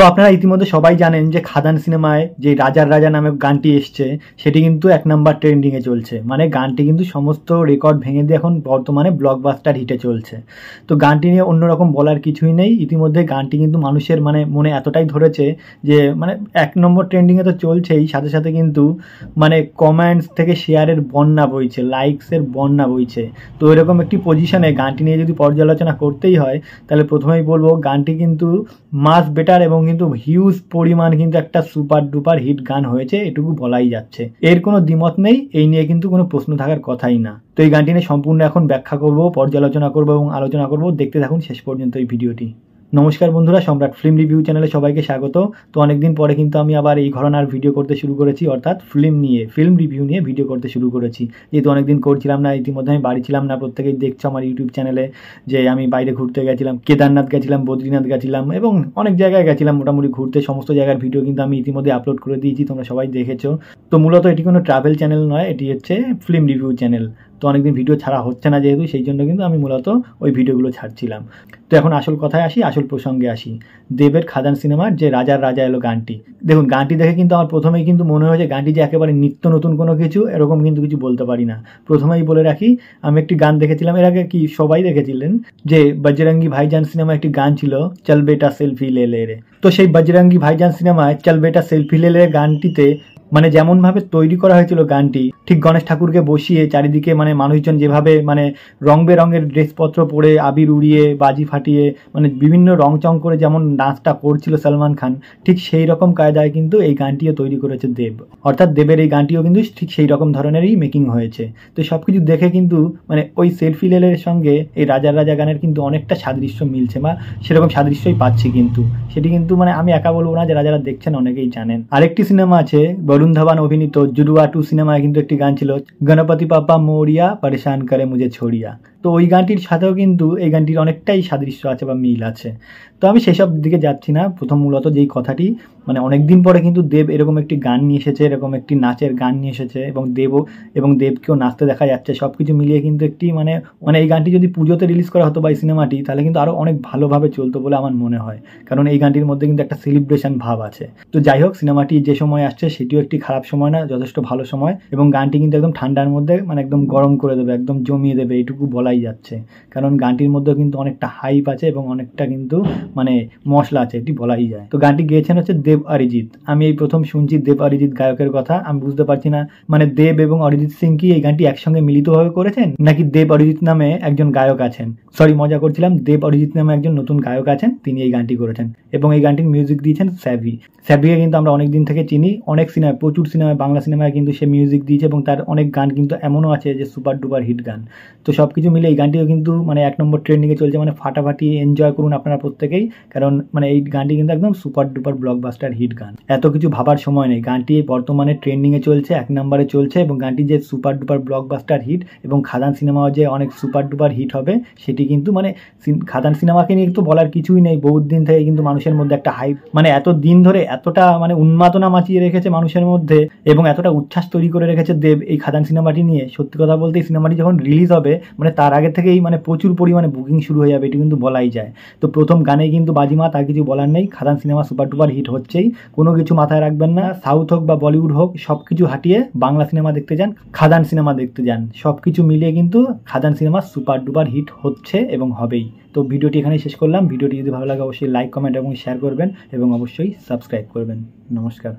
তো আপনারা ইতিমধ্যে সবাই জানেন যে খাদান সিনেমায় যে রাজার রাজা নামে গানটি এসছে সেটি কিন্তু 1 নাম্বার ট্রেন্ডিংয়ে চলছে। মানে গানটি কিন্তু সমস্ত রেকর্ড ভেঙে দিয়ে এখন বর্তমানে ব্লকবাস্টার হিটে চলছে। তো গানটি নিয়ে অন্যরকম বলার কিছুই নেই। ইতিমধ্যে গানটি কিন্তু মানুষের মনে এতটাই ধরেছে যে 1 নম্বর ট্রেন্ডিংয়ে তো চলছেই, সাথে সাথে কিন্তু কমেন্টস থেকে শেয়ারের বন্যা বইছে, লাইকসের বন্যা বইছে। তো এরকম একটি পজিশনে গানটি নিয়ে যদি পর্যালোচনা করতেই হয় তাহলে প্রথমেই বলবো গানটি কিন্তু মাস বেটার এবং কিন্তু হিউজ পরিমাণ কিন্তু একটা সুপার ডুপার হিট গান হয়েছে, এটুকু বলাই যাচ্ছে। এর কোনো দ্বিমত নেই, এই নিয়ে কিন্তু কোনো প্রশ্ন থাকার কথাই না। তো এই গানটি নিয়ে সম্পূর্ণ এখন ব্যাখ্যা করব, পর্যালোচনা করব এবং আলোচনা করব। দেখতে থাকুন শেষ পর্যন্ত এই ভিডিওটি। নমস্কার বন্ধুরা, সম্রাট ফিল্ম রিভিউ চ্যানেলে সবাইকে স্বাগত। তো অনেকদিন পরে কিন্তু আমি আবার এই ঘরানার ভিডিও করতে শুরু করেছি, অর্থাৎ ফিল্ম রিভিউ নিয়ে ভিডিও করতে শুরু করেছি। যেহেতু অনেকদিন করছিলাম না, ইতিমধ্যে আমি বাড়ি ছিলাম না। প্রত্যেকেই দেখছো আমার ইউটিউব চ্যানেলে যে আমি বাইরে ঘুরতে গেছিলাম, কেদারনাথ গেছিলাম, বদ্রীনাথ গেছিলাম এবং অনেক জায়গায় গেছিলাম মোটামুটি ঘুরতে। সমস্ত জায়গার ভিডিও কিন্তু আমি ইতিমধ্যে আপলোড করে দিয়েছি, তোমরা সবাই দেখেছো। তো মূলত এটি কোনো ট্রাভেল চ্যানেল নয়, এটি হচ্ছে ফিল্ম রিভিউ চ্যানেল। তো অনেকদিন ভিডিও ছাড়া হচ্ছে না যেহেতু, সেই জন্য কিন্তু আমি মূলত ওই ভিডিওগুলো ছাড়ছিলাম। তো এখন আসল কথায় আসি, আসল প্রসঙ্গে আসি। দেবের খাদান সিনেমার যে রাজার রাজা এলো গানটি, দেখুন গানটি দেখে কিন্তু আমার প্রথমেই কিন্তু মনে হয়েছে গানটি যে একেবারে নিত্য নতুন কোনো কিছু, এরকম কিন্তু কিছু বলতে পারি না। প্রথমেই বলে রাখি, আমি একটি গান দেখেছিলাম এর আগে, কি সবাই দেখেছিলেন, যে বজরঙ্গি ভাইজান সিনেমায় একটি গান ছিল চল বেটা সেলফি লে লে রে। তো সেই বজরঙ্গি ভাইজান সিনেমায় চল বেটা সেলফি লে লে গানটিতে যেমন ভাবে তৈরি করা হয়েছিল গানটি, ঠিক গণেশ ঠাকুরকে বসিয়ে চারিদিকে মানুষজন যেভাবে রং বেরঙের ড্রেসপত্র পরে আবির উড়িয়ে বাজি ফাটিয়ে বিভিন্ন রংচং করে যেমন নাচটা করছিল সলমান খান, ঠিক সেই রকম কায়দায় কিন্তু এই গানটিও তৈরি করেছে দেব। অর্থাৎ দেবের এই গানটিও কিন্তু ঠিক সেই রকম ধরনেরই মেকিং হয়েছে। তো সবকিছু দেখে কিন্তু ওই সেলফি লেলের সঙ্গে এই রাজার রাজা গানের কিন্তু অনেকটা সাদৃশ্য মিলছে, বা সেরকম সাদৃশ্যই পাচ্ছি। কিন্তু সেটি কিন্তু আমি একা বলবো না, যারা যারা দেখছেন অনেকেই জানেন। আরেকটি সিনেমা আছে বরুণ ধাবান অভিনীত জুডুয়া 2 সিনেমায় কিন্তু একটি গান ছিল গণপতি পাপা মোরিয়া পরেশান করে মুঝে ছোড়িয়া। তো ওই গানটির সাথেও কিন্তু এই গানটির অনেকটাই সাদৃশ্য আছে বা মিল আছে। তো আমি সেসব দিকে যাচ্ছি না। প্রথম মূলত যেই কথাটি, অনেকদিন পরে কিন্তু দেব এরকম একটি গান নিয়ে এসেছে, এরকম একটি নাচের গান নিয়ে এসেছে এবং দেবকেও নাচতে দেখা যাচ্ছে। সব কিছু মিলিয়ে কিন্তু একটি এই গানটি যদি পুজোতে রিলিজ করা হতো বা এই সিনেমাটি, তাহলে কিন্তু আরও অনেক ভালোভাবে চলতো বলে আমার মনে হয়। কারণ এই গানটির মধ্যে কিন্তু একটা সেলিব্রেশন ভাব আছে। তো যাই হোক, সিনেমাটি যে সময় আসছে সেটিও একটি খারাপ সময় না, যথেষ্ট ভালো সময়। এবং গানটি কিন্তু একদম ঠান্ডার মধ্যে একদম গরম করে দেবে, একদম জমিয়ে দেবে, এইটুকু বলাই যাচ্ছে। কারণ গানটির মধ্যেও কিন্তু অনেকটা হাইপ আছে এবং অনেকটা কিন্তু মশলা আছে, এটি বলাই যায়। তো গানটি গেয়েছেন হচ্ছে দেব অরিজিৎ। আমি এই প্রথম শুনছি দেব অরিজিৎ গায়কের কথা। আমি বুঝতে পারছি না দেব এবং অরিজিৎ সিং কি এই গানটি একসঙ্গে মিলিতভাবে করেছেন, নাকি দেব অরিজিৎ নামে একজন গায়ক আছেন। সরি, মজা করছিলাম। দেব অরিজিৎ নামে একজন নতুন গায়ক আছেন, তিনি এই গানটি করেছেন এবং এই গানটির মিউজিক দিয়েছেন স্যাভিকে কিন্তু আমরা অনেক দিন থেকে চিনি। অনেক সিনেমায়, প্রচুর সিনেমায়, বাংলা সিনেমায় কিন্তু সে মিউজিক দিয়েছে এবং তার অনেক গান কিন্তু এমনও আছে যে সুপার ডুপার হিট গান। তো সব কিছু মিলে এই গানটিও কিন্তু 1 নম্বর ট্রেন্ডিংয়ে চলছে। ফাটাফাটি এনজয় করুন আপনারা প্রত্যেকেই, কারণ এই গানটি কিন্তু একদম সুপার ডুপার ব্লকবাস্টার হিট গান। এত কিছু ভাবার সময় নেই, গানটি বর্তমানে ট্রেন্ডিংয়ে চলছে, 1 নম্বরে চলছে এবং গানটি যে সুপার ডুপার ব্লকবাস্টার হিট এবং খাদান সিনেমাও যে অনেক সুপার ডুপার হিট হবে, সেটি কিন্তু খাদান সিনেমাকে নিয়ে তো বলার কিছুই নেই। বহুত দিন থেকে কিন্তু মানুষের মধ্যে একটা হাইপ, এত দিন ধরে এতটা উন্মাদনা মাচিয়ে রেখেছে মানুষের মধ্যে এবং এতটা উচ্ছ্বাস তৈরি করে রেখেছে দেব এই খাদান সিনেমাটি নিয়ে। সত্যি কথা বলতে এই সিনেমাটি যখন রিলিজ হবে তার আগে থেকেই প্রচুর পরিমাণে বুকিং শুরু হয়ে যাবে, এটি কিন্তু বলাই যায়। তো প্রথম গানেই কিন্তু বাজিমাত, আর কিছু বলার নেই। খাদান সিনেমা সুপার ডুপার হিট হচ্ছেই, কোনো কিছু মাথায় রাখবেন না। সাউথ হোক বা বলিউড হোক, সব কিছু হাটিয়ে বাংলা সিনেমা দেখতে যান, খাদান সিনেমা দেখতে যান। সব কিছু মিলিয়ে কিন্তু খাদান সিনেমা সুপার ডুপার হিট হচ্ছে এবং হবেই। তো ভিডিওটি এখানেই শেষ করলাম। ভিডিওটি যদি ভালো লাগে অবশ্যই লাইক, কমেন্ট এবং শেয়ার করবেন এবং অবশ্যই সাবস্ক্রাইব করবেন। নমস্কার।